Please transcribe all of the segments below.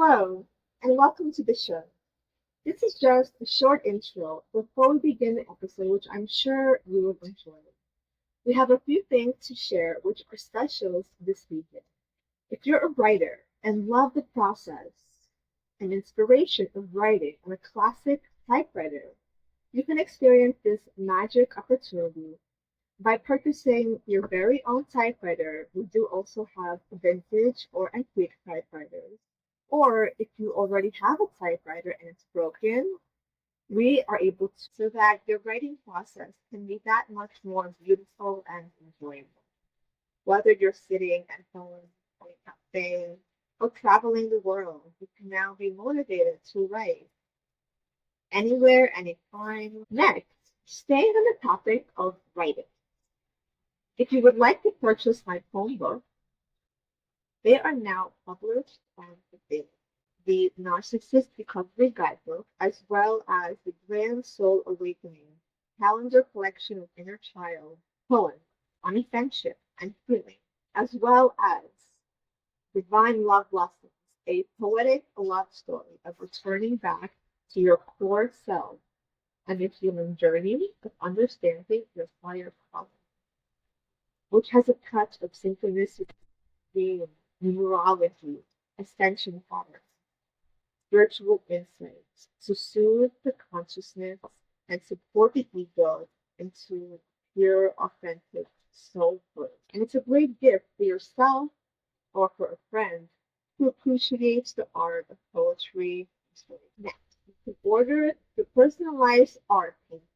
Hello, and welcome to the show. This is just a short intro before we begin the episode, which I'm sure you will enjoy. We have a few things to share which are specials this weekend. If you're a writer and love the process and inspiration of writing on a classic typewriter, you can experience this magic opportunity by purchasing your very own typewriter. We do also have vintage or antique typewriters. Or if you already have a typewriter and it's broken, we are able to so that your writing process can be that much more beautiful and enjoyable. Whether you're sitting at home or a cafe or traveling the world, you can now be motivated to write anywhere, anytime. Next, staying on the topic of writing. If you would like to purchase my phone book, they are now published and available. The Narcissist Recovery Guidebook, as well as the Grand Soul Awakening calendar collection of inner child poems on friendship and healing, as well as Divine Love Lessons, a poetic love story of returning back to your core self and a human journey of understanding your higher calling, which has a touch of synchronicity, numerology, ascension patterns, spiritual insights to soothe the consciousness and support the ego into pure, authentic soul food. And it's a great gift for yourself or for a friend who appreciates the art of poetry. Next, you can order the personalized art painting,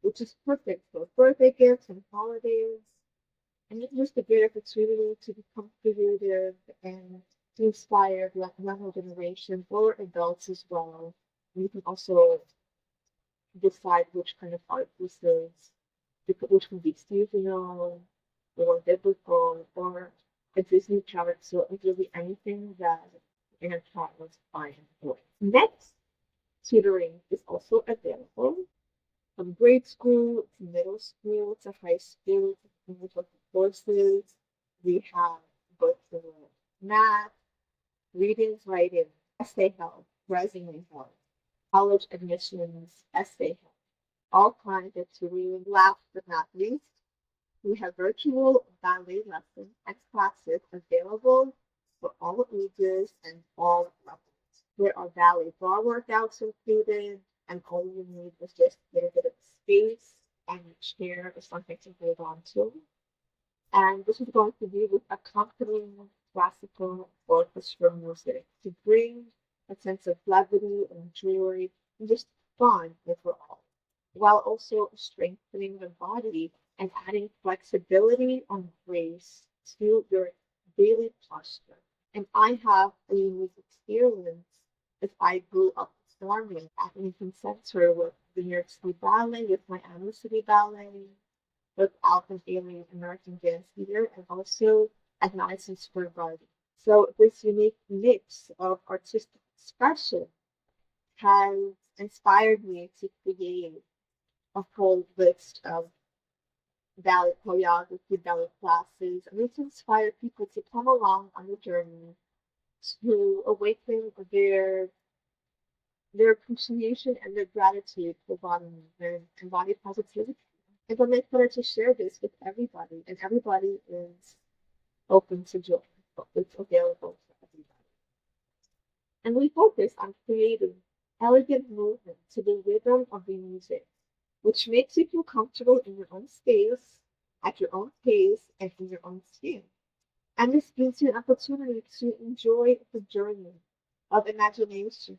which is perfect for birthday gifts and holidays. And it's just a great opportunity to become creative and to inspire the younger generation or adults as well. And you can also decide which kind of art this is, which can be seasonal or biblical or a Disney character, or really anything that inner child was fine for. Next, tutoring is also available from grade school to middle school to high school to English courses. We have books in math, reading, writing, essay help, resume help, college admissions, essay help, all kinds of tutoring. Last but not least, we have virtual ballet lessons and classes available for all ages and all levels. There are ballet bar workouts included, and all you need is just a little bit of space and a chair or something to hold on to. And this is going to be with accompanying classical orchestra music to bring a sense of levity and joy and just fun overall, while also strengthening the body and adding flexibility and grace to your daily posture. And I have a unique experience as I grew up performing at an infant center with the New York City Ballet, with my Anna City Ballet, with Alvin Ailey American Dance Theater, and also at Madison Square Garden. So this unique mix of artistic expression has inspired me to create a whole list of ballet choreography, ballet classes, and to inspire people to come along on the journey to awaken their appreciation and their gratitude for body movement and body positivity. And I'm excited to share this with everybody, and everybody is open to join. It's available for everybody. And we focus on creating elegant movement to the rhythm of the music, which makes you feel comfortable in your own space, at your own pace, and in your own skin. And this gives you an opportunity to enjoy the journey of imagination,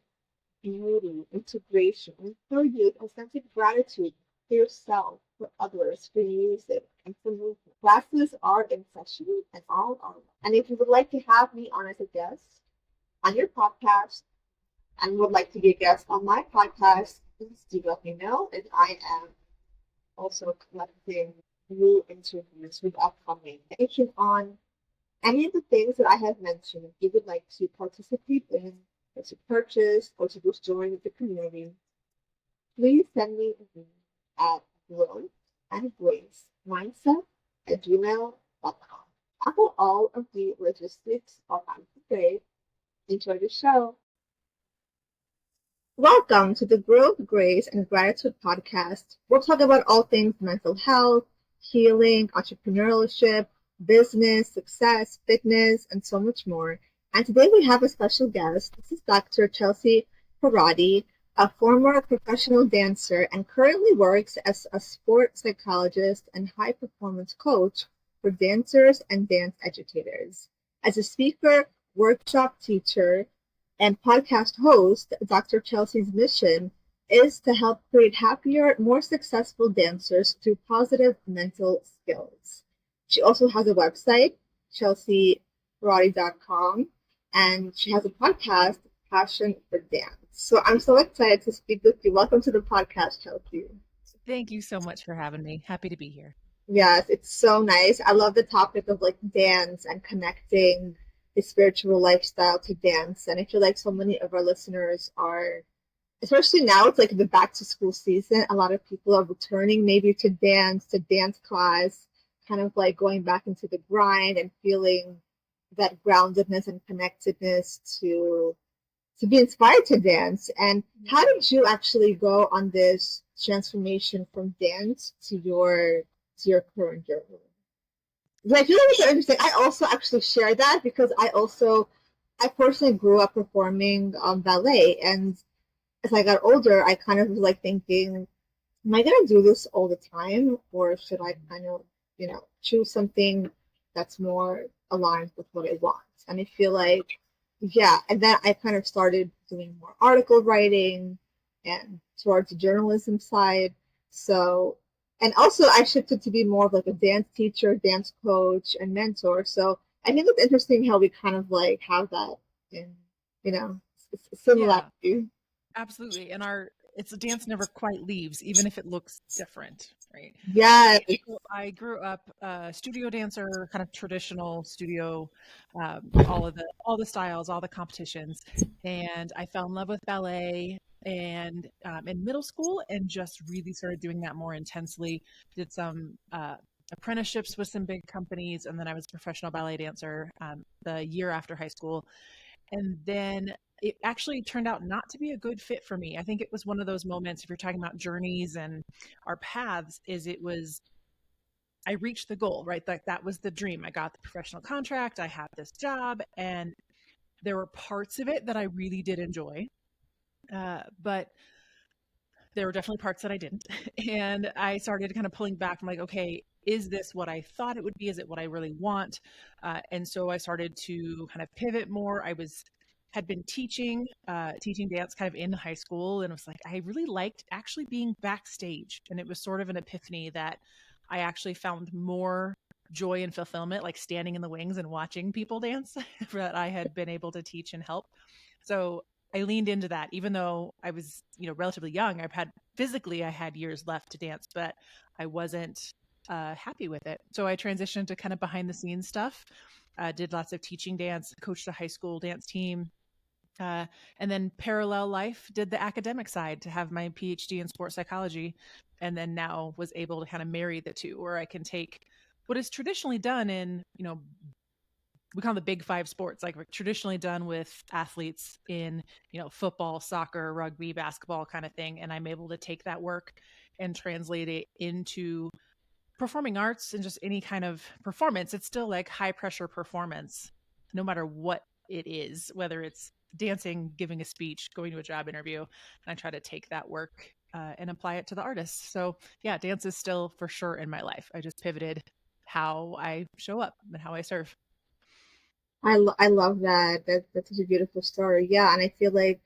beauty, integration, and create a sense of gratitude for yourself, for others, for music, and for movement. Classes are in session and all online. And if you would like to have me on as a guest on your podcast and would like to be a guest on my podcast, please do let me know. And I am also collecting new interviews with upcoming information on any of the things that I have mentioned. If you would like to participate in, or to purchase, or to just join the community, please send me an email at growth and grace mindset at gmail.com. After all of the logistics are out of the way, Enjoy the show. Welcome to the Growth, Grace, and Gratitude podcast. We'll talk about all things mental health, healing, entrepreneurship, business, success, fitness, and so much more. And today we have a special guest. This is Dr. Chelsea Pierotti, a former professional dancer and currently works as a sport psychologist and high performance coach for dancers and dance educators. As a speaker, workshop teacher, and podcast host, Dr. Chelsea's mission is to help create happier, more successful dancers through positive mental skills. She also has a website, chelseapierrotti.com, and she has a podcast, Passion for Dance. So I'm so excited to speak with you. Welcome to the podcast, Chelsea. Thank you so much for having me. Happy to be here. Yes, it's so nice. I love the topic of like dance and connecting the spiritual lifestyle to dance. And I feel like so many of our listeners are, especially now, it's like the back to school season. A lot of people are returning maybe to dance class, kind of like going back into the grind and feeling that groundedness and connectedness to be inspired to dance. And how did you actually go on this transformation from dance to your current journey? But I feel like it's so interesting. I also actually share that because I personally grew up performing ballet, and as I got older, I kind of was like thinking, am I gonna do this all the time, or should I kind of, choose something that's more aligned with what I want? And I feel like, yeah, and then I kind of started doing more article writing and towards the journalism side. So, and also I shifted to be more of like a dance teacher, dance coach, and mentor. So I think it's interesting how we kind of like have that in, you know, Yeah, similarity. absolutely. And it's a dance never quite leaves, even if it looks different, right? Yes, I grew up studio dancer, kind of traditional studio, all the styles, all the competitions, and I fell in love with ballet and in middle school, and just really started doing that more intensely. Did some apprenticeships with some big companies, and then I was a professional ballet dancer the year after high school. And then it actually turned out not to be a good fit for me. I think it was one of those moments, if you're talking about journeys and our paths, is it was I reached the goal, right? That was the dream. I got the professional contract, I had this job, and there were parts of it that I really did enjoy. But there were definitely parts that I didn't. And I started kind of pulling back. I'm like, okay, is this what I thought it would be? Is it what I really want? And so I started to kind of pivot more. Had been teaching dance kind of in high school, and it was like I really liked actually being backstage. And it was sort of an epiphany that I actually found more joy and fulfillment like standing in the wings and watching people dance that I had been able to teach and help. So I leaned into that, even though I was, relatively young. I had years left to dance, but I wasn't happy with it. So I transitioned to kind of behind the scenes stuff. Did lots of teaching dance, coached a high school dance team, uh, and then parallel life did the academic side to have my PhD in sports psychology, and then now was able to kind of marry the two, where I can take what is traditionally done in, we call them the big five sports, like traditionally done with athletes in, football, soccer, rugby, basketball kind of thing. And I'm able to take that work and translate it into performing arts and just any kind of performance. It's still like high pressure performance, no matter what it is, whether it's dancing, giving a speech, going to a job interview. And I try to take that work and apply it to the artist. So yeah, dance is still for sure in my life. I just pivoted how I show up and how I serve. I love that. That's such a beautiful story. Yeah, and I feel like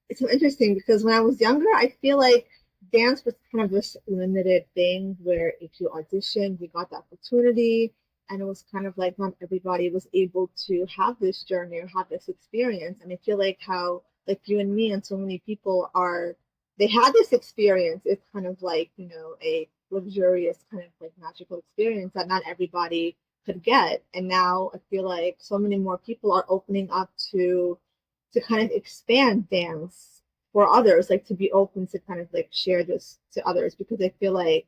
it's so interesting because when I was younger, I feel like dance was kind of this limited thing where if you auditioned, you got the opportunity, and it was kind of like not everybody was able to have this journey or have this experience. And I feel like how like you and me and so many people are, they had this experience. It's kind of like, a luxurious kind of like magical experience that not everybody could get. And now I feel like so many more people are opening up to kind of expand dance for others, like to be open to kind of like share this to others because I feel like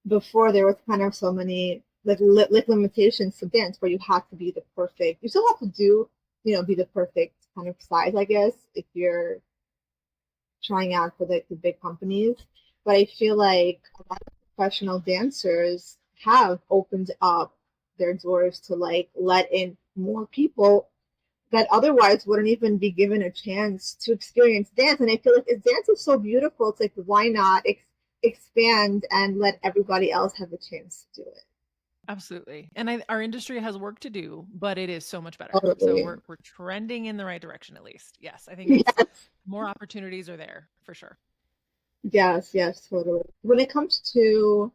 before there was kind of so many like limitations to dance where you have to be the perfect. You still have to do be the perfect kind of size, I guess, if you're trying out for the big companies. But I feel like a lot of professional dancers have opened up their doors to like let in more people that otherwise wouldn't even be given a chance to experience dance. And I feel like if dance is so beautiful, it's like why not expand and let everybody else have a chance to do it? Absolutely. And our industry has work to do, but it is so much better. So Totally. we're trending in the right direction at least. Yes, I think it's Yes, more opportunities are there for sure. yes, yes, totally. When it comes to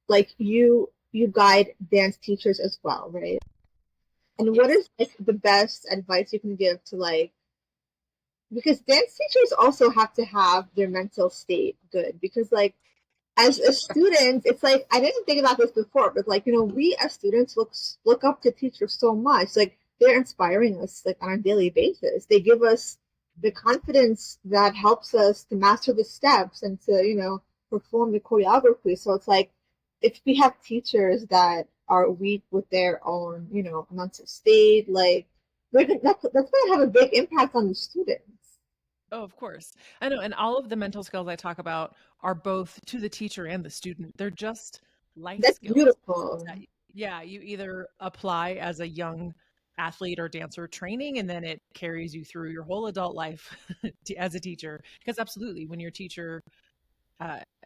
like you guide dance teachers as well, right? And what Yes. is like the best advice you can give to like because dance teachers also have to have their mental state good because like as a student, it's like I didn't think about this before, but like we as students look up to teachers so much. Like they're inspiring us like on a daily basis. They give us the confidence that helps us to master the steps and to perform the choreography. So it's like if we have teachers that are weak with their own mental state, like that's going to have a big impact on the students. Oh, of course. I know. And all of the mental skills I talk about are both to the teacher and the student. They're just life That's skills beautiful. that, yeah, you either apply as a young athlete or dancer training, and then it carries you through your whole adult life as a teacher. Because absolutely, when your teacher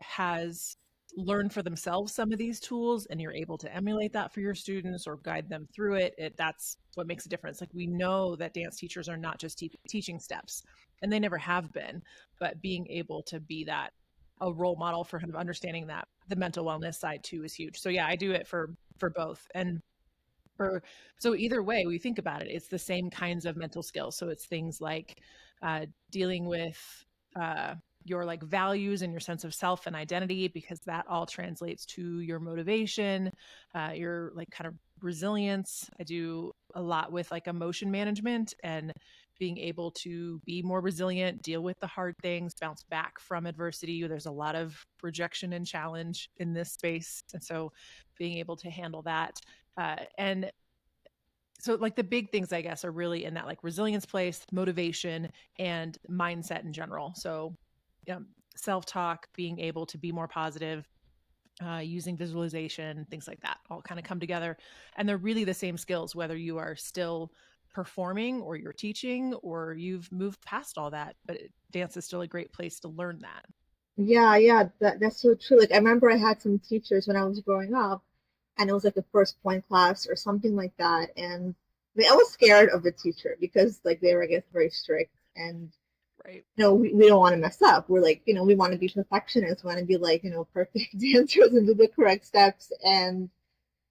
has learned for themselves some of these tools and you're able to emulate that for your students or guide them through that's what makes a difference. Like we know that dance teachers are not just teaching steps, and they never have been, but being able to be that a role model for kind of understanding that the mental wellness side too is huge. So yeah, I do it for both. And for so either way we think about it, it's the same kinds of mental skills. So it's things like dealing with uh, your like values and your sense of self and identity, because that all translates to your motivation, your like kind of resilience. I do a lot with like emotion management and being able to be more resilient, deal with the hard things, bounce back from adversity. There's a lot of rejection and challenge in this space, and so being able to handle that. And so like the big things I guess are really in that like resilience place, motivation, and mindset in general. So self-talk, being able to be more positive, using visualization, things like that all kind of come together. And they're really the same skills whether you are still performing or you're teaching or you've moved past all that, but dance is still a great place to learn that. Yeah, yeah, that's so true. Like I remember I had some teachers when I was growing up, and it was like the first point class or something like that, and I was scared of the teacher because like they were, I guess, very strict, and Right. we don't want to mess up. We're like, we want to be perfectionists, we want to be like, perfect dancers and do the correct steps. And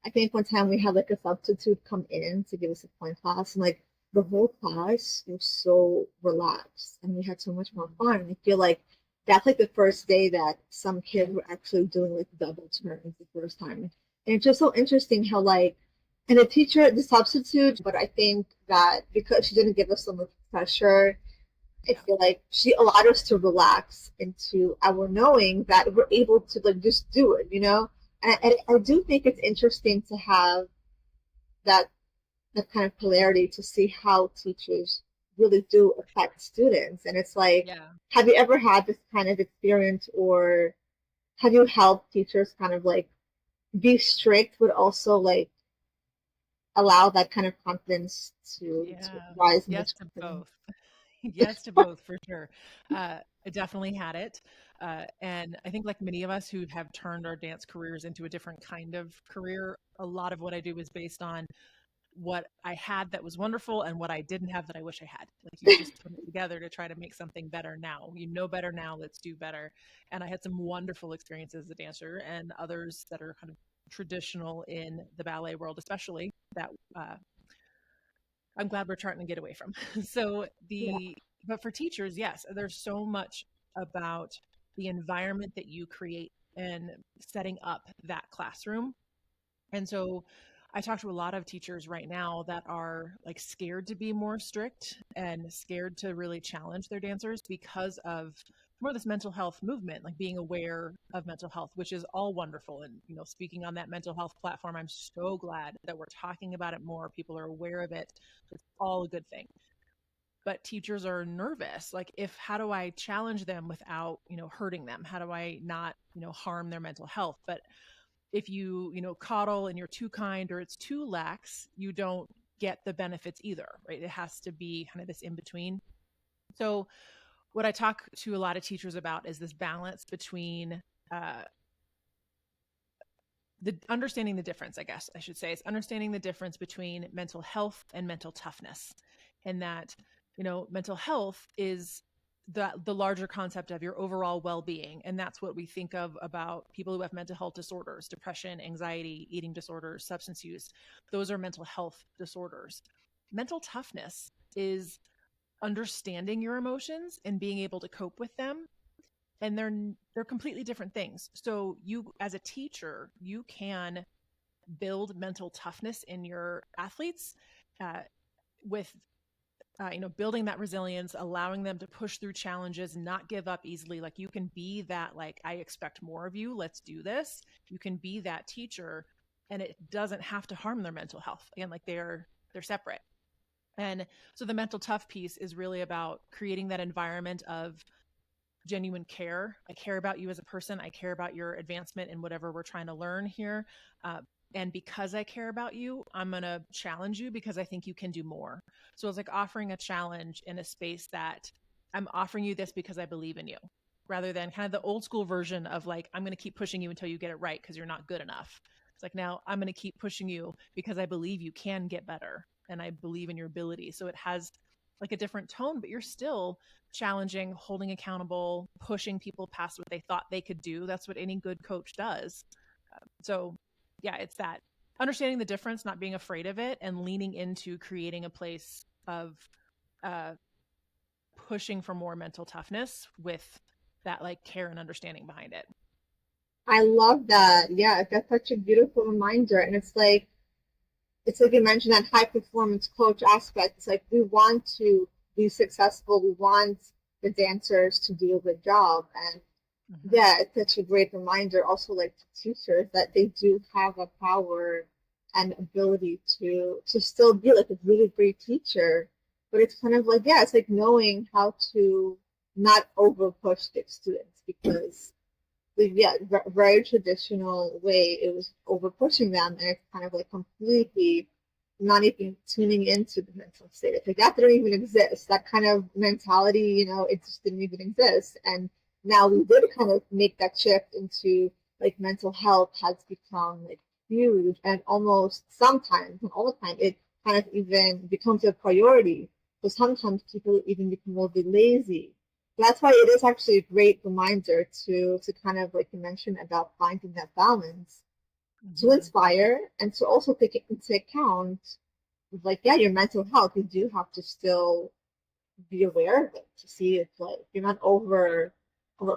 I think one time we had like a substitute come in to give us a point class, and like the whole class was so relaxed, and we had so much more fun. And I feel like that's like the first day that some kids were actually doing like double turns the first time. And it's just so interesting how like, and the substitute, but I think that because she didn't give us so much pressure, I Yeah. feel like she allowed us to relax into our knowing that we're able to like just do it. And I do think it's interesting to have that that kind of polarity to see how teachers really do affect students. And it's like, Yeah. have you ever had this kind of experience, or have you helped teachers kind of like be strict, but also like allow that kind of confidence to Yeah. rise in the Yes to children? both. Yes to both for sure. I definitely had it. And I think, like many of us who have turned our dance careers into a different kind of career, a lot of what I do is based on what I had that was wonderful and what I didn't have that I wish I had. Like you just put it together to try to make something better now. You know better now, let's do better. And I had some wonderful experiences as a dancer and others that are kind of traditional in the ballet world, especially that I'm glad we're trying to get away from. So Yeah. but for teachers, yes, there's so much about the environment that you create and setting up that classroom. And so I talk to a lot of teachers right now that are like scared to be more strict and scared to really challenge their dancers because of more this mental health movement, like being aware of mental health, which is all wonderful. And, speaking on that mental health platform, I'm so glad that we're talking about it more. People are aware of it. It's all a good thing. But teachers are nervous. Like, how do I challenge them without, hurting them? How do I not, harm their mental health? But if you, coddle and you're too kind or it's too lax, you don't get the benefits either, right? It has to be kind of this in between. So what I talk to a lot of teachers about is this balance between the understanding the difference, I guess I should say, is understanding the difference between mental health and mental toughness. And that, mental health is the larger concept of your overall well-being. And that's what we think of about people who have mental health disorders, depression, anxiety, eating disorders, substance use. Those are mental health disorders. Mental toughness is understanding your emotions and being able to cope with them, and they're completely different things. So you, as a teacher, you can build mental toughness in your athletes with building that resilience, allowing them to push through challenges, not give up easily. Like, you can be that, like, I expect more of you, let's do this. You can be that teacher, and it doesn't have to harm their mental health. Again, like, they're separate. And so the mental tough piece is really about creating that environment of genuine care. I care about you as a person. I care about your advancement in whatever we're trying to learn here. And because I care about you, I'm going to challenge you because I think you can do more. So it's like offering a challenge in a space that I'm offering you this because I believe in you, rather than kind of the old school version of like, I'm going to keep pushing you until you get it right because you're not good enough. It's like, now I'm going to keep pushing you because I believe you can get better and I believe in your ability. So it has like a different tone, but you're still challenging, holding accountable, pushing people past what they thought they could do. That's what any good coach does. So yeah, it's that understanding the difference, not being afraid of it, and leaning into creating a place of pushing for more mental toughness with that like care and understanding behind it. I love that. Yeah, that's such a beautiful reminder. And it's like you mentioned, that high performance coach aspect. It's like we want to be successful. We want the dancers to do a good job. And yeah, it's such a great reminder also, like, to teachers, that they do have a power and ability to still be like a really great teacher. But it's kind of like, yeah, it's like knowing how to not over push the students, because yeah, very traditional way, it was over pushing them, and it's kind of like completely not even tuning into the mental state. It's like that didn't even exist. That kind of mentality, it just didn't even exist. And now we did kind of make that shift into like mental health has become like huge, and almost sometimes, and all the time, it kind of even becomes a priority. So sometimes people even become a little bit lazy. That's why it is actually a great reminder to kind of, like you mentioned, about finding that balance, to inspire, and to also take it into account, like, yeah, your mental health. You do have to still be aware of it to see if, like, you're not over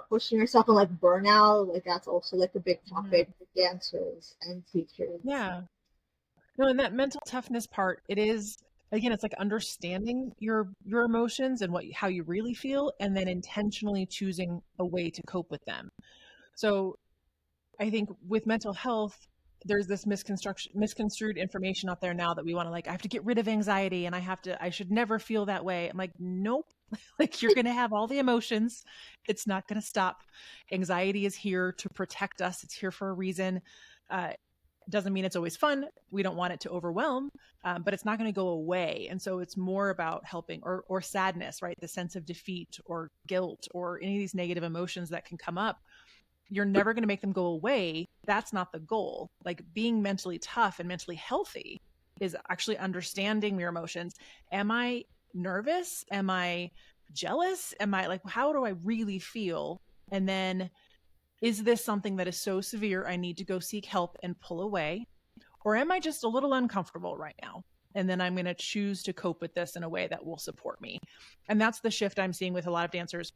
pushing yourself, and like burnout, like that's also like a big topic for dancers and teachers. Yeah. No, and that mental toughness part, it is, again, it's like understanding your emotions and how you really feel, and then intentionally choosing a way to cope with them. So I think with mental health, there's this misconstrued information out there now that we want to, like, I have to get rid of anxiety and I should never feel that way. I'm like, nope. Like, you're going to have all the emotions. It's not going to stop. Anxiety is here to protect us. It's here for a reason. Doesn't mean it's always fun. We don't want it to overwhelm, but it's not going to go away. And so it's more about helping, or sadness, right? The sense of defeat or guilt or any of these negative emotions that can come up. You're never going to make them go away. That's not the goal. Like, being mentally tough and mentally healthy is actually understanding your emotions. Am I nervous? Am I jealous? Am I like, how do I really feel? And then, is this something that is so severe I need to go seek help and pull away? Or am I just a little uncomfortable right now? And then I'm going to choose to cope with this in a way that will support me. And that's the shift I'm seeing with a lot of dancers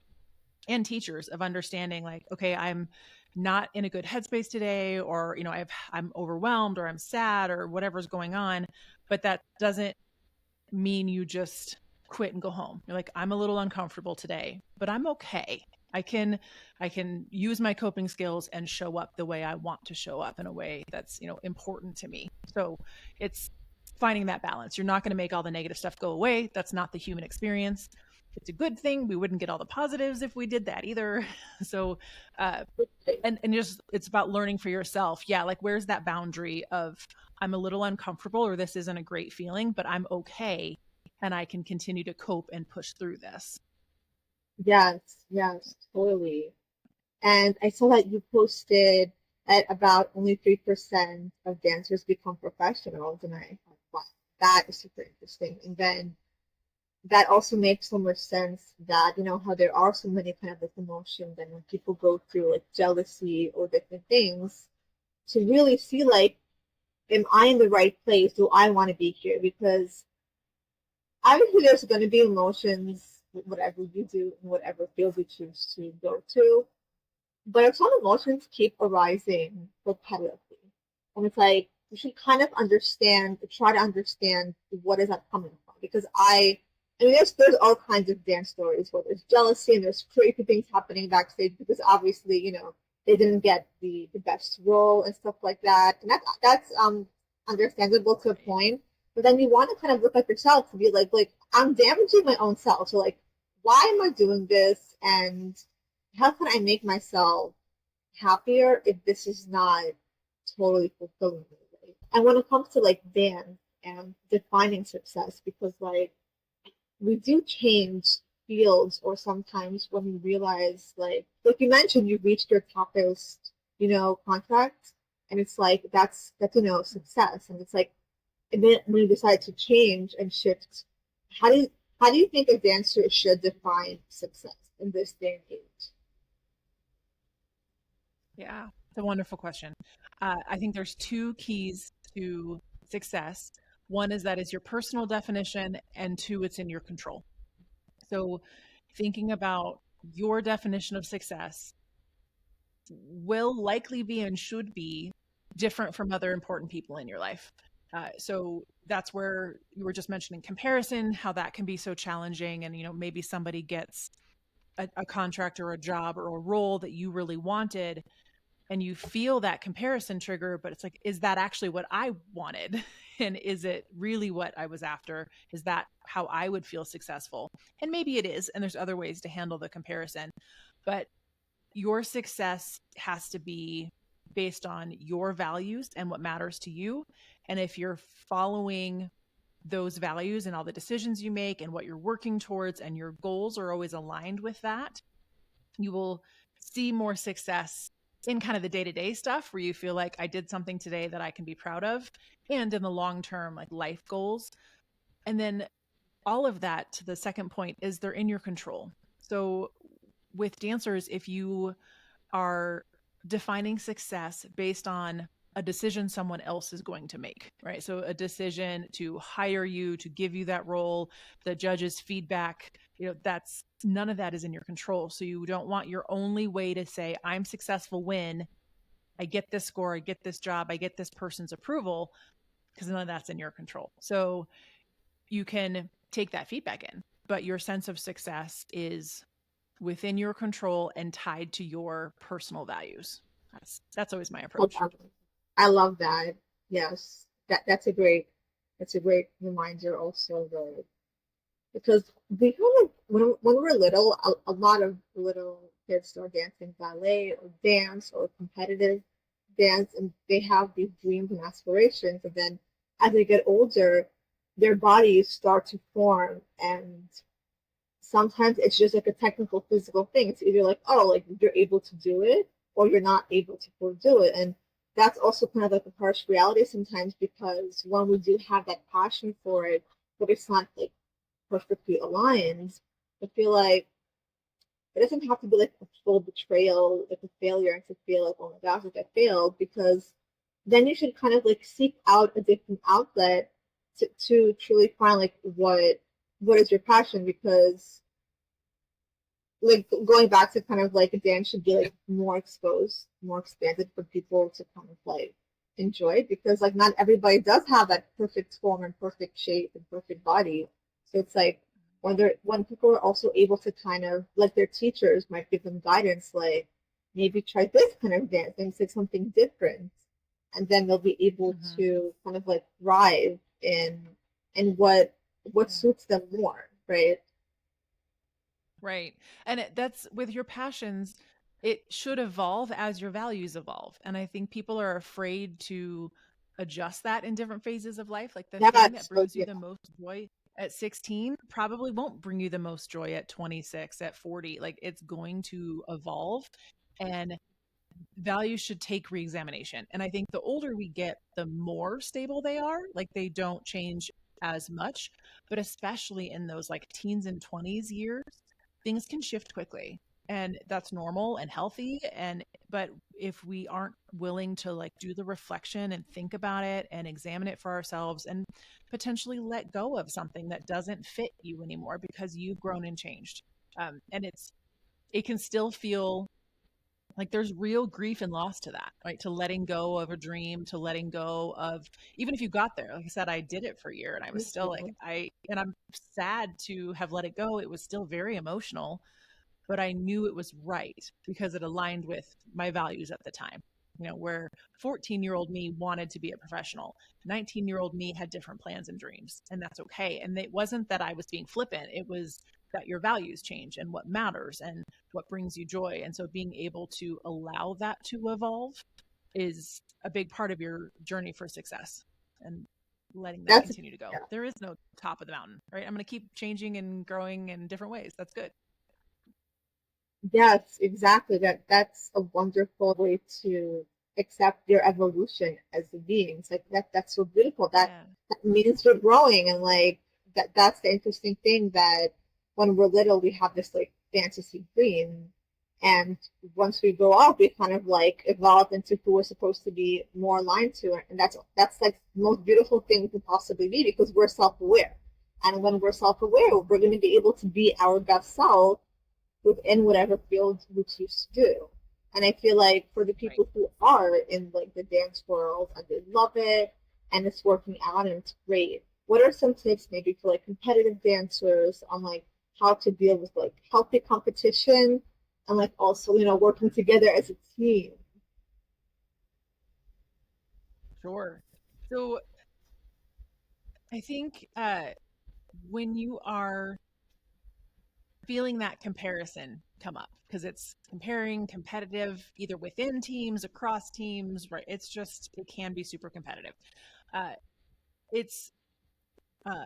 and teachers, of understanding, like, okay, I'm not in a good headspace today, or, I'm overwhelmed, or I'm sad, or whatever's going on. But that doesn't mean you just quit and go home. You're like, I'm a little uncomfortable today, but I'm okay. I can use my coping skills and show up the way I want to show up in a way that's, important to me. So it's finding that balance. You're not going to make all the negative stuff go away. That's not the human experience. It's a good thing. We wouldn't get all the positives if we did that either. So, uh, and just it's about learning for yourself. Yeah, like where's that boundary of I'm a little uncomfortable or this isn't a great feeling, but I'm okay and I can continue to cope and push through this. Yes, yes, totally. And I saw that you posted that about only 3% of dancers become professionals, and I thought, wow, that is super interesting. And then that also makes so much sense that, how there are so many kind of like emotions, and when people go through like jealousy or different things, to really see like, am I in the right place? Do I want to be here? Because obviously there's going to be emotions, whatever you do, and whatever field you choose to go to. But if some emotions keep arising repetitively, and it's like you should kind of understand, try to understand what is that coming from. Because I mean, there's all kinds of dance stories where there's jealousy and there's crazy things happening backstage because obviously, they didn't get the best role and stuff like that, and that's understandable to a point. But then you want to kind of look at yourself to be like I'm damaging my own self. So like, why am I doing this? And how can I make myself happier if this is not totally fulfilling me? And when it comes to like dance and defining success, because like we do change fields, or sometimes when we realize like you mentioned, you reached your toughest, contract, and it's like that's success. And it's like, and then when you decide to change and shift, how do you how do you think a dancer should define success in this day and age? Yeah, it's a wonderful question. I think there's two keys to success. One is that is your personal definition, and two, it's in your control. So, thinking about your definition of success will likely be and should be different from other important people in your life. So that's where you were just mentioning comparison, how that can be so challenging. And, maybe somebody gets a contract or a job or a role that you really wanted, and you feel that comparison trigger, but it's like, is that actually what I wanted? And is it really what I was after? Is that how I would feel successful? And maybe it is. And there's other ways to handle the comparison. But your success has to be based on your values and what matters to you. And if you're following those values and all the decisions you make and what you're working towards, and your goals are always aligned with that, you will see more success in kind of the day-to-day stuff where you feel like I did something today that I can be proud of, and in the long term, like life goals. And then all of that, to the second point, is they're in your control. So with dancers, if you are defining success based on a decision someone else is going to make, right? So a decision to hire you, to give you that role, the judge's feedback, that's none of that is in your control. So you don't want your only way to say, I'm successful when I get this score, I get this job, I get this person's approval, because none of that's in your control. So you can take that feedback in, but your sense of success is within your control and tied to your personal values. That's always my approach. I love that. Yes, that's a great reminder also though, because we kind of when we're little, a lot of little kids start dancing ballet or dance or competitive dance, and they have these dreams and aspirations, and then as they get older, their bodies start to form, and sometimes it's just like a technical physical thing. It's either like, oh, like you're able to do it or you're not able to do it. And that's also kind of like a harsh reality sometimes, because when we do have that passion for it, but it's not like perfectly aligned, I feel like it doesn't have to be like a full betrayal, like a failure, and to feel like, oh my gosh, like I failed, because then you should kind of like seek out a different outlet to truly find like what is your passion. Because like going back to kind of like a dance should be like more exposed, more expanded for people to kind of like enjoy, because like not everybody does have that perfect form and perfect shape and perfect body. So it's like when people are also able to kind of like their teachers might give them guidance like maybe try this kind of dance and say something different, and then they'll be able Hmm. to kind of like thrive in what Yeah. suits them more, right? Right. And that's with your passions, it should evolve as your values evolve. And I think people are afraid to adjust that in different phases of life. Like the Yeah, thing that so brings you yeah, the most joy at 16 probably won't bring you the most joy at 26, at 40. Like it's going to evolve. And values should take reexamination. And I think the older we get, the more stable they are. Like they don't change as much, but especially in those like teens and 20s years, things can shift quickly. And that's normal and healthy. And, but if we aren't willing to like do the reflection and think about it and examine it for ourselves and potentially let go of something that doesn't fit you anymore because you've grown and changed. And it can still feel like there's real grief and loss to that, right? To letting go of a dream, to letting go of, even if you got there, like I said, I did it for a year and I was still like, mhm. and I'm sad to have let it go. It was still very emotional, but I knew it was right because it aligned with my values at the time. You know, where 14-year-old me wanted to be a professional, 19-year-old me had different plans and dreams, and that's okay. And it wasn't that I was being flippant, it was that your values change and what matters and what brings you joy. And so being able to allow that to evolve is a big part of your journey for success and letting that That's continue to yeah. go. There is no top of the mountain, right? I'm going to keep changing and growing in different ways. That's good. Yes, exactly. That's a wonderful way to accept your evolution as a being. It's like that's so beautiful. Yeah. That means we're growing, and like that's the interesting thing, that when we're little we have this like fantasy dream, and once we grow up we kind of like evolve into who we're supposed to be more aligned to, and that's like the most beautiful thing we can possibly be because we're self-aware. And when we're self-aware, we're going to be able to be our best self within whatever field we choose to do. And I feel like for the Right. people who are in like the dance world and they love it and it's working out and it's great, what are some tips maybe for like competitive dancers on like how to deal with like healthy competition and like also, working together as a team? Sure. So I think when you are feeling that comparison come up, because it's comparing competitive either within teams, across teams, right? It's just, it can be super competitive. Uh, it's uh,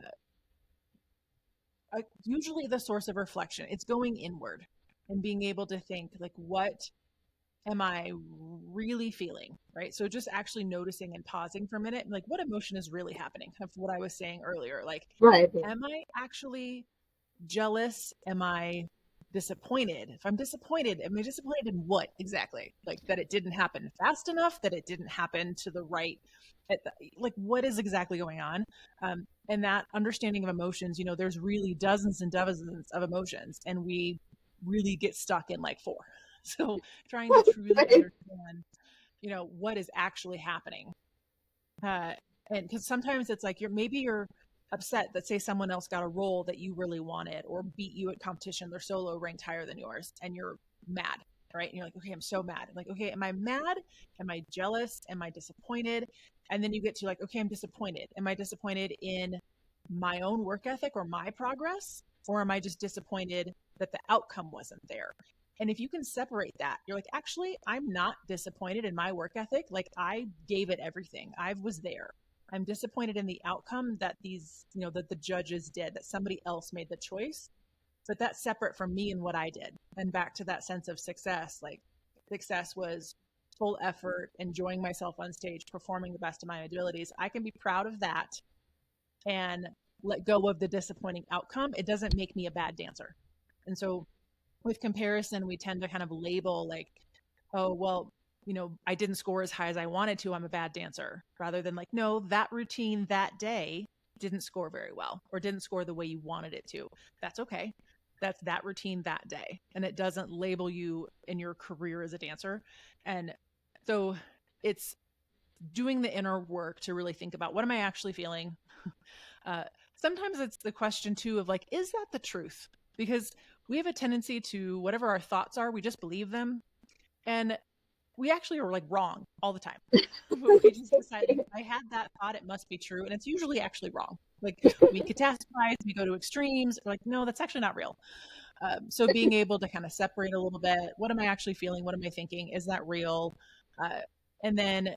usually the source of reflection. It's going inward and being able to think, like, what am I really feeling? Right. So just actually noticing and pausing for a minute, and like, what emotion is really happening? Kind of what I was saying earlier. Like, Right. am I actually jealous? Am I disappointed? If I'm disappointed, am I disappointed in what exactly? Like that it didn't happen fast enough, that it didn't happen to the right, like what is exactly going on? And that understanding of emotions, there's really dozens and dozens of emotions, and we really get stuck in like four. So trying to truly Right. understand, what is actually happening, uh, and because sometimes it's like you're upset that say someone else got a role that you really wanted or beat you at competition, their solo ranked higher than yours, and you're mad, right? And you're like, okay, I'm so mad. I'm like, okay, am I mad? Am I jealous? Am I disappointed? And then you get to like, okay, I'm disappointed. Am I disappointed in my own work ethic or my progress? Or am I just disappointed that the outcome wasn't there? And if you can separate that, you're like, actually, I'm not disappointed in my work ethic. Like I gave it everything. I was there. I'm disappointed in the outcome that that the judges did, that somebody else made the choice, but that's separate from me and what I did. And back to that sense of success, like success was full effort, enjoying myself on stage, performing the best of my abilities. I can be proud of that and let go of the disappointing outcome. It doesn't make me a bad dancer. And so with comparison, we tend to kind of label like, oh, well, I didn't score as high as I wanted to. I'm a bad dancer, rather than like, no, that routine that day didn't score very well or didn't score the way you wanted it to. That's okay. That's that routine that day. And it doesn't label you in your career as a dancer. And so it's doing the inner work to really think about what am I actually feeling? sometimes it's the question too of like, is that the truth? Because we have a tendency to, whatever our thoughts are, we just believe them. And we actually are like wrong all the time. But we just decide, like, if I had that thought, it must be true. And it's usually actually wrong. Like we catastrophize, we go to extremes. We're like, no, that's actually not real. So being able to kind of separate a little bit, what am I actually feeling? What am I thinking? Is that real? Uh, and then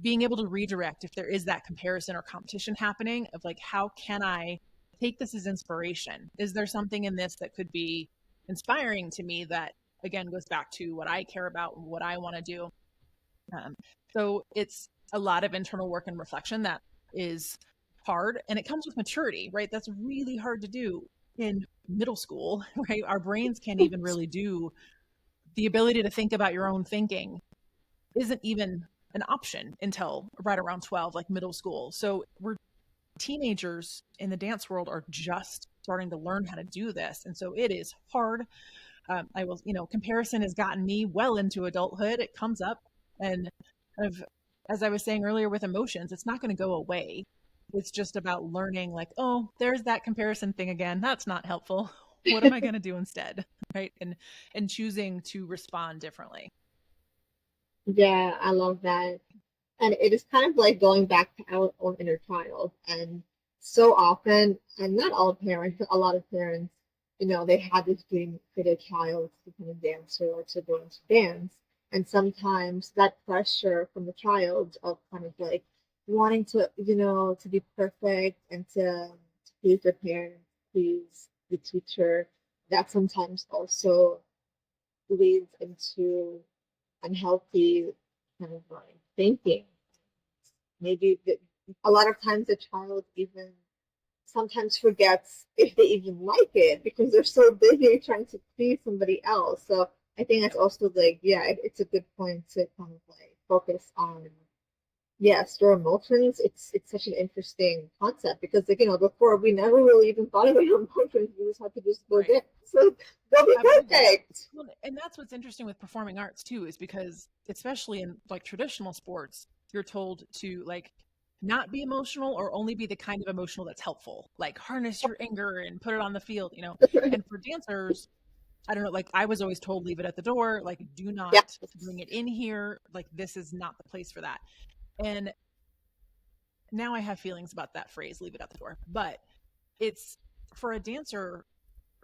being able to redirect if there is that comparison or competition happening of like, how can I take this as inspiration? Is there something in this that could be inspiring to me that again goes back to what I care about and what I want to do? Um, so it's a lot of internal work and reflection that is hard, and it comes with maturity, right? That's really hard to do in middle school, right? Our brains can't even really do the ability to think about your own thinking isn't even an option until right around 12, like middle school. So we're teenagers in the dance world are just starting to learn how to do this. And so it is hard. I will, comparison has gotten me well into adulthood. It comes up and kind of, as I was saying earlier with emotions, it's not going to go away. It's just about learning like, oh, there's that comparison thing again. That's not helpful. What am I going to do instead? Right. And choosing to respond differently. Yeah, I love that. And it is kind of like going back to our own inner child. And so often, and not all parents, but a lot of parents, they had this dream for their child to become a dancer or to go into dance. And sometimes that pressure from the child of kind of like wanting to, to be perfect and to please their parents, please the teacher, that sometimes also leads into unhealthy kind of like thinking. Maybe a lot of times the child even sometimes forgets if they even like it because they're so busy trying to please somebody else. So I think that's Yep. also like, yeah, it's a good point to kind of like focus on. Yes, your emotions. It's such an interesting concept because like before we never really even thought about your emotions. We just had to just go Right. there. So go be Absolutely. perfect. Well, and that's what's interesting with performing arts too, is because especially in like traditional sports, you're told to like not be emotional or only be the kind of emotional that's helpful, like harness your anger and put it on the field, you know. And for dancers, I don't know, like I was always told leave it at the door, like do Yeah. not bring it in here, like this is not the place for that. And now I have feelings about that phrase, leave it at the door. But it's for a dancer,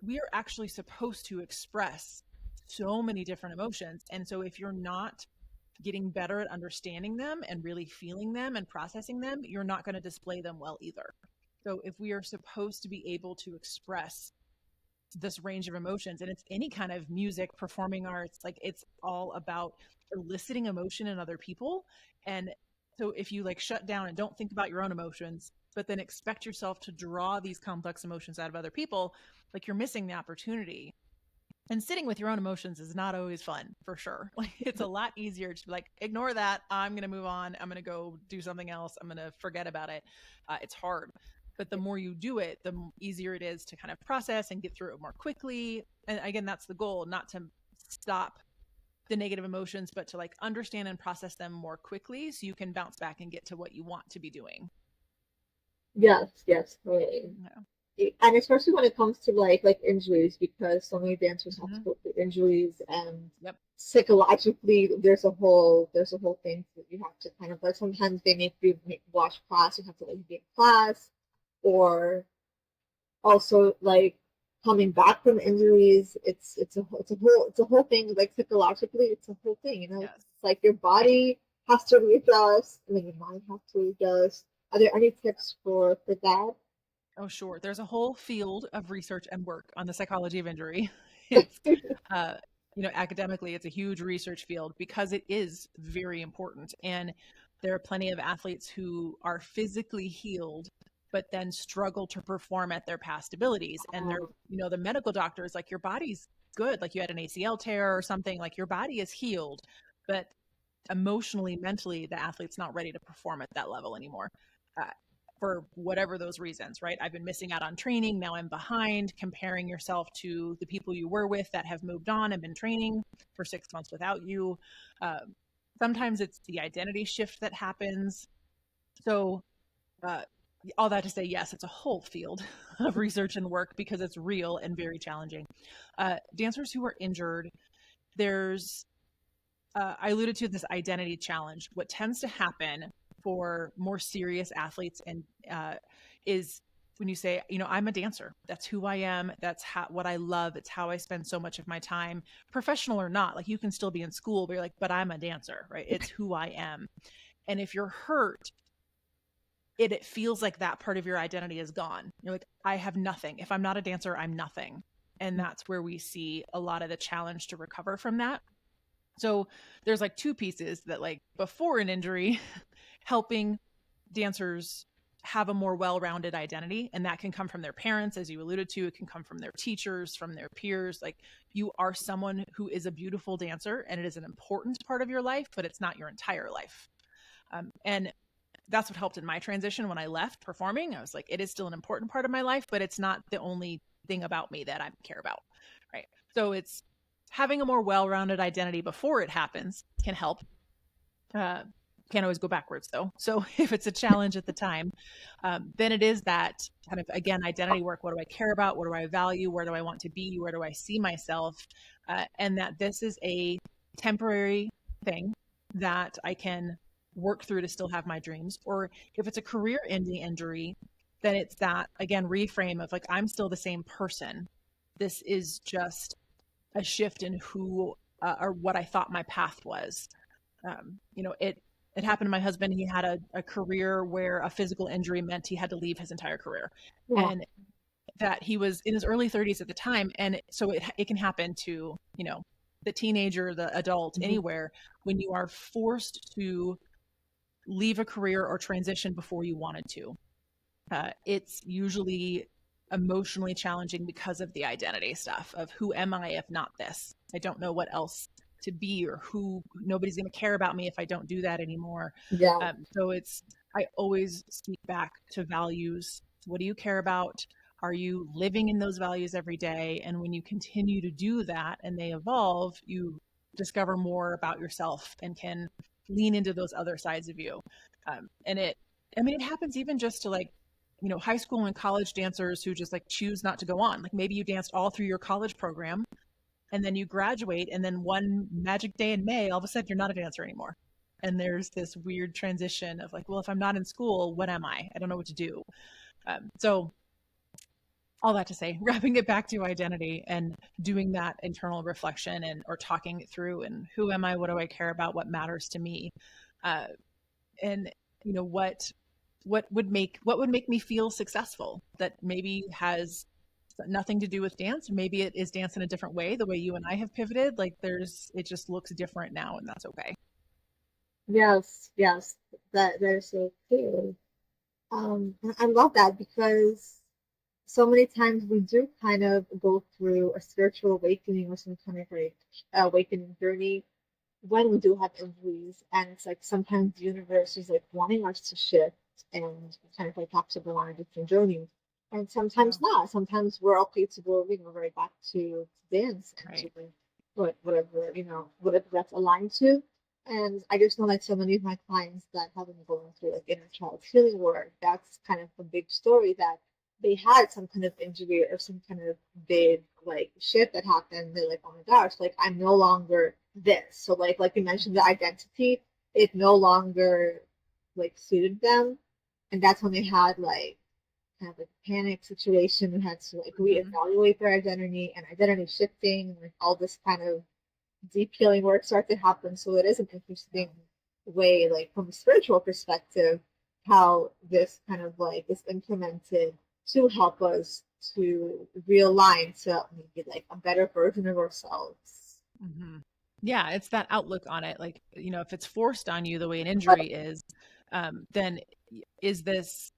we are actually supposed to express so many different emotions. And so if you're not getting better at understanding them and really feeling them and processing them, you're not going to display them well either. So if we are supposed to be able to express this range of emotions, and it's any kind of music, performing arts, like it's all about eliciting emotion in other people. And so if you like shut down and don't think about your own emotions, but then expect yourself to draw these complex emotions out of other people, like you're missing the opportunity. And sitting with your own emotions is not always fun, for sure. Like it's a lot easier to be like, ignore that. I'm going to move on. I'm going to go do something else. I'm going to forget about it. It's hard. But the more you do it, the easier it is to kind of process and get through it more quickly. And again, that's the goal, not to stop the negative emotions, but to like understand and process them more quickly so you can bounce back and get to what you want to be doing. Yes, yes, totally. Yeah. And especially when it comes to like injuries, because so many dancers have to Mm-hmm. go through injuries, and Yep. psychologically, there's a whole thing that you have to kind of like. Sometimes they make you watch class, you have to like be in class, or also like coming back from injuries. It's a whole thing. Like psychologically, it's a whole thing. Yes. It's like your body has to readjust, and then your mind has to readjust. Are there any tips for that? Oh, sure. There's a whole field of research and work on the psychology of injury. It's, uh, academically, it's a huge research field because it is very important. And there are plenty of athletes who are physically healed, but then struggle to perform at their past abilities. And they're, Um, the medical doctor is like, your body's good. Like you had an ACL tear or something, like your body is healed, but emotionally, mentally, the athlete's not ready to perform at that level anymore. Uh, for whatever those reasons, right? I've been missing out on training. Now I'm behind, comparing yourself to the people you were with that have moved on and been training for 6 months without you. Uh, Sometimes it's the identity shift that happens. So, uh, all that to say, yes, it's a whole field of research and work because it's real and very challenging. Dancers who are injured, there's I alluded to this identity challenge. What tends to happen for more serious athletes and is when you say, I'm a dancer. That's who I am. That's what I love. It's how I spend so much of my time, professional or not. Like you can still be in school, but you're like, but I'm a dancer, right? It's who I am. And if you're hurt, it feels like that part of your identity is gone. You're like, I have nothing. If I'm not a dancer, I'm nothing. And that's where we see a lot of the challenge to recover from that. So there's like two pieces that, like, before an injury, helping dancers have a more well-rounded identity. And that can come from their parents, as you alluded to. It can come from their teachers, from their peers. Like, you are someone who is a beautiful dancer and it is an important part of your life, but it's not your entire life. And that's what helped in my transition when I left performing. I was like, it is still an important part of my life, but it's not the only thing about me that I care about. Right. So it's having a more well-rounded identity before it happens can help. Can't always go backwards though. So if it's a challenge at the time, then it is that kind of, again, identity work. What do I care about? What do I value? Where do I want to be? Where do I see myself? And that this is a temporary thing that I can work through to still have my dreams. Or if it's a career ending injury, then it's that, again, reframe of like, I'm still the same person. This is just a shift in who or what I thought my path was. It happened to my husband. He had a career where a physical injury meant he had to leave his entire career. Yeah. And that he was in his early 30s at the time. And so it can happen to, the teenager, the adult, anywhere, when you are forced to leave a career or transition before you wanted to. It's usually emotionally challenging because of the identity stuff of who am I if not this? I don't know what else to be, or who, nobody's going to care about me if I don't do that anymore. Yeah. So I always speak back to values. What do you care about? Are you living in those values every day? And when you continue to do that and they evolve, you discover more about yourself and can lean into those other sides of you. And it happens even just to, like, high school and college dancers who just like choose not to go on. Like, maybe you danced all through your college program and then you graduate, and then one magic day in May, all of a sudden you're not a dancer anymore. And there's this weird transition of like, well, if I'm not in school, what am I? I don't know what to do. So all that to say, wrapping it back to identity and doing that internal reflection or talking it through, and who am I? What do I care about? What matters to me? And what would make me feel successful, that maybe has nothing to do with dance. Maybe it is dance in a different way, the way you and I have pivoted. Like, it just looks different now, and that's okay. Yes, yes, that is so true. I love that because so many times we do kind of go through a spiritual awakening or some kind of like awakening journey when we do have injuries, and it's like sometimes the universe is like wanting us to shift and kind of like have to go on a different journey. And Yeah. sometimes not. Sometimes we're okay to go, right back to dance and to Right. whatever, whatever that's aligned to. And I just know like so many of my clients that have been going through like inner child healing work, that's kind of a big story, that they had some kind of injury or some kind of big like shit that happened. They're like, oh my gosh, like I'm no longer this. So like you mentioned, the identity, it no longer like suited them. And that's when they had like kind of like a panic situation and had to like Mm-hmm. reevaluate their identity, and identity shifting, and like all this kind of deep healing work start to happen. So it is an Yeah. interesting way, like from a spiritual perspective, how this kind of like is implemented to help us to realign to maybe like a better version of ourselves. Mm-hmm. Yeah, it's that outlook on it. Like, if it's forced on you the way an injury is, then is this,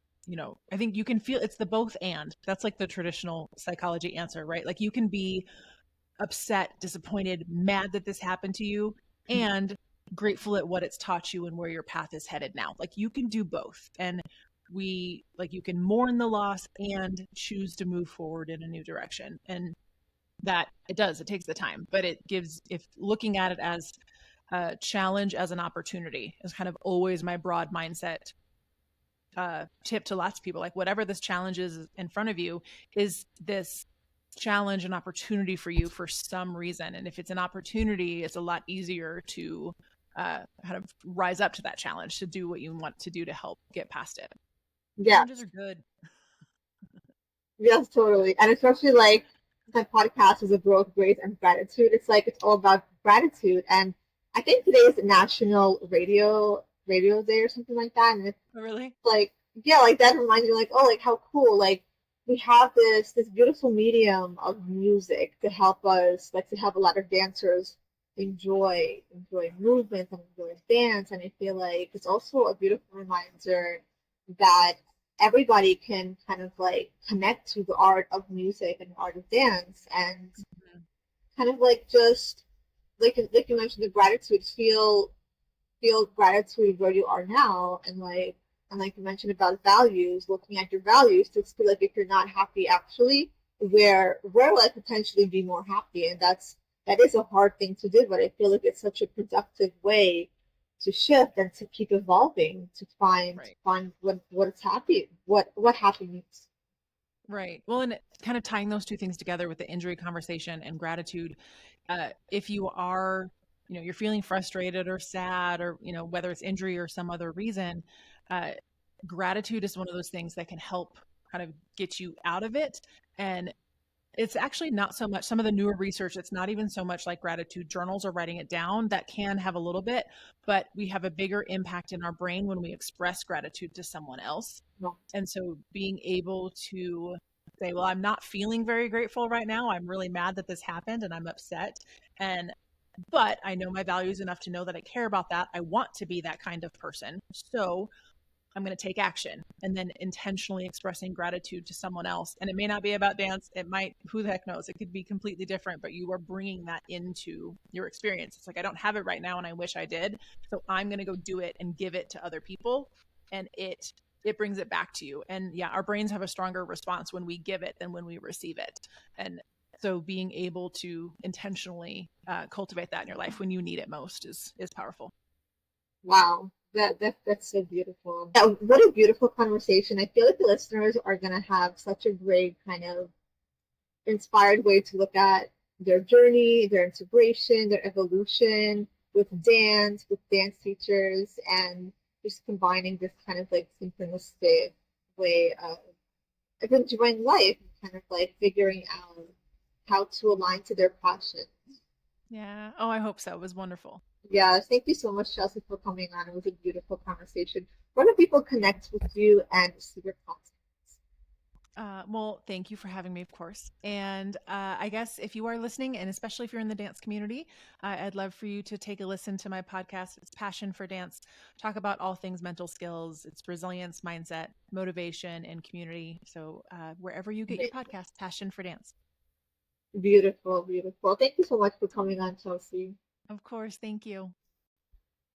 I think you can feel it's the both and. That's like the traditional psychology answer, right? Like, you can be upset, disappointed, mad that this happened to you, and grateful at what it's taught you and where your path is headed now. Like, you can do both. And you can mourn the loss and choose to move forward in a new direction. And that it takes the time, but it gives, if looking at it as a challenge, as an opportunity, is kind of always my broad mindset tip to lots of people. Like, whatever this challenge is in front of you, is this challenge an opportunity for you for some reason? And if it's an opportunity, it's a lot easier to kind of rise up to that challenge, to do what you want to do to help get past it. Challenges Yes. are good. Yes, totally. And especially like my podcast is a growth, grace, and gratitude. It's like it's all about gratitude. And I think today is National Radio Day or something like that. And it's Oh, really? like, yeah, like that reminds me like, oh, like how cool. Like we have this beautiful medium of music to help us, like to help a lot of dancers enjoy movement and enjoy dance. And I feel like it's also a beautiful reminder that everybody can kind of like connect to the art of music and art of dance and Mhm. kind of like just like you mentioned the gratitude, feel gratitude where you are now, and like you mentioned about values, looking at your values to feel like if you're not happy actually, where will I potentially be more happy? And that is a hard thing to do, but I feel like it's such a productive way to shift and to keep evolving to Right. find what's happy, what happy means. Right. Well, and kind of tying those two things together with the injury conversation and gratitude, if you are, you're feeling frustrated or sad, or, whether it's injury or some other reason, uh, gratitude is one of those things that can help kind of get you out of it. And it's actually not so much some of the newer research. It's not even so much like gratitude journals or writing it down. That can have a little bit, but we have a bigger impact in our brain when we express gratitude to someone else. No. And so being able to say, well, I'm not feeling very grateful right now. I'm really mad that this happened and I'm upset. And but I know my values enough to know that I care about that. I want to be that kind of person. So I'm going to take action, and then intentionally expressing gratitude to someone else. And it may not be about dance. It might, who the heck knows? It could be completely different, but you are bringing that into your experience. It's like, I don't have it right now and I wish I did. So I'm going to go do it and give it to other people. And it brings it back to you. And yeah, our brains have a stronger response when we give it than when we receive it. And so being able to intentionally cultivate that in your life when you need it most is powerful. Wow, that's so beautiful. Yeah, what a beautiful conversation. I feel like the listeners are gonna have such a great kind of inspired way to look at their journey, their integration, their evolution with dance teachers, and just combining this kind of like synchronistic way of enjoying life, kind of like figuring out how to align to their passion. Yeah. Oh, I hope so. It was wonderful. Yeah, thank you so much, Chelsea, for coming on. It was a beautiful conversation. Where do people connect with you and see your content? Well, thank you for having me, of course. And I guess if you are listening, and especially if you're in the dance community, I'd love for you to take a listen to my podcast. It's Passion for Dance. Talk about all things mental skills. It's resilience, mindset, motivation, and community. So wherever you get your podcast, Passion for Dance. Beautiful, beautiful. Thank you so much for coming on, Chelsea. Of course. Thank you.